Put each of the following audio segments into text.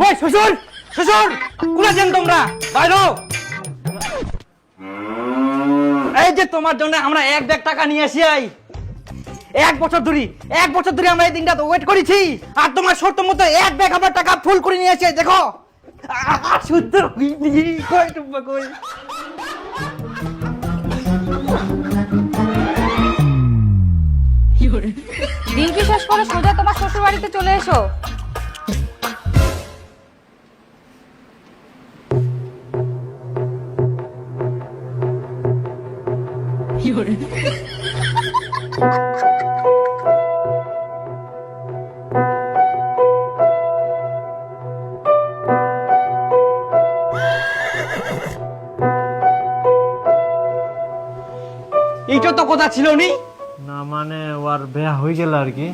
কই শ্বশুর শ্বশুর কোন আছেন তোমরা বাইরো এই যে তোমার জন্য আমরা 1 ব্যাগ টাকা নিয়ে আসি আই 1 বছর ধরে আমরা এই দিনটা তো ওয়েট করেছি আর তোমার শর্ত মতো 1 ব্যাগ আমরা টাকা ফুল করে নিয়ে আসি দেখো সুন্দর কই টুম্পা কই দিন বিশেষ করে সোজা তোমার শ্বশুর বাড়িতে চলে এসো। এইটা তো কথা ছিল নি না মানে ওর বিয়া হয়ে গেল আর কি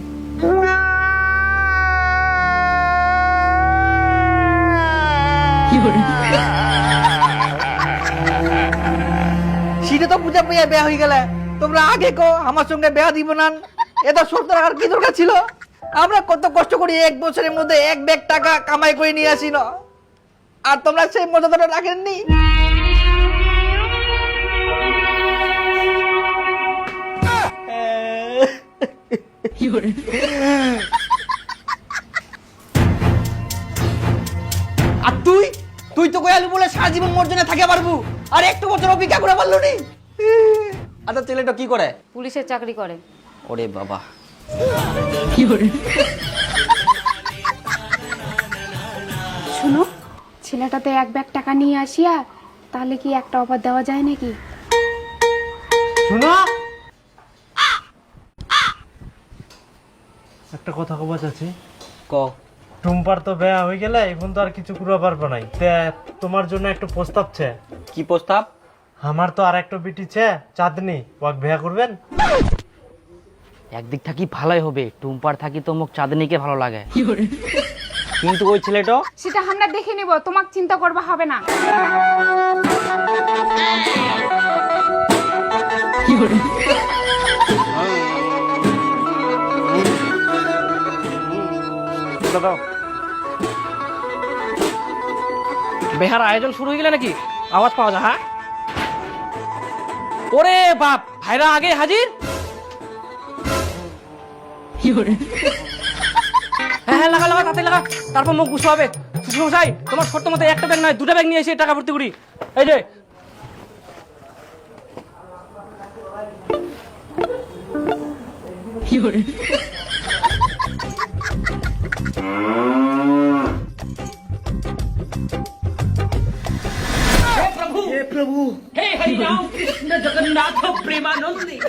সেটা তো পূজা পেয়ে বিয়া হয়ে গেলে তোমরা আগে কো আমার সঙ্গে বিয়া দিব না এটা শর্ত রাখার কি দরকার ছিল আমরা কত কষ্ট করি 1 বছরের মধ্যে 1 ব্যাগ টাকা কামাই করে নিয়ে আসি না আর তোমরা সেই মর্যাদাটা রাখেননি আর তুই তো কয়ালু বলে সারা জীবন মর্যাদা থাকে পারবো আর একটু বছর অপেক্ষা করে পারলো নি আচ্ছা ছেলেটা কি করে পুলিশের চাকরি করে। ওরে বাবা শুনো, ছেলেটাতে 1 ব্যাগ টাকা নিয়ে আসিয়া তাহলে কি একটা অফার দেওয়া যায় নাকি? শুনো একটা কথা কব চাচ্ছি ক টুম্পার তো বিয়া হয়ে গেলে এখন তো আর কিছু করা পারবো নাই তে তোমার জন্য একটা প্রস্তাব ছে কি প্রস্তাব আমার তো আর একটা বিটি ছে চাঁদনি ওকে বিয়া করবেন একদিক থাকি ভালোই হবে টুম্পার থাকি তো মুখ চাঁদনিকে ভালো লাগে কিন্তু ওই ছেলেটা সেটা আমরা দেখে নিব, তোমাকে চিন্তা করবা হবে না। বেহার আয়োজন শুরু হয়ে গেলে নাকি আওয়াজ পাওয়া যায় হ্যাঁ ওরে বাপ ভাইরা আগে হাজির হ্যাঁ হ্যাঁ লাগা তাতে লাগা তারপর মুখ গুছো হবে শ্বশুরমশাই তোমার শর্ত মতো একটা ব্যাগ নয় 2টা ব্যাগ নিয়ে এসে টাকা ভর্তি করি এই যে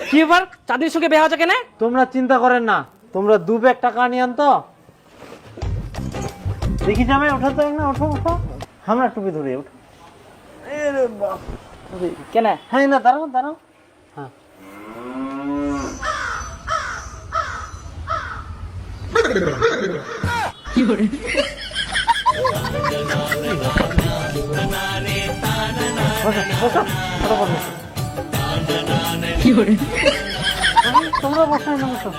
কি এবার চাঁদনির সঙ্গে বিয়ে হচ্ছে কেন তোমরা চিন্তা করেন না তোমরা 2 ব্যাগ টাকা নিয়ে আন তো দেখি যাবে ওঠা তো না ওঠো ওঠো আমরা টুপি ধরে ওঠো এরে বাপ কেন হ্যাঁ না দাঁড়াও দাঁড়াও হ্যাঁ তোমরা বসো না বসো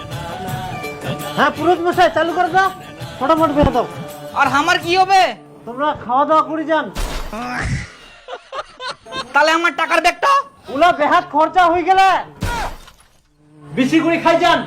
হ্যাঁ পুরোহিত মশাই চালু করে দাও মোটামুটি বেঁধে দাও আর আমার কি হবে তোমরা খাওয়া দাওয়া করে যান তাহলে আমার টাকার ব্যাগটা ওলা বেহাত খরচা হয়ে গেলে বেশি করে খাই যান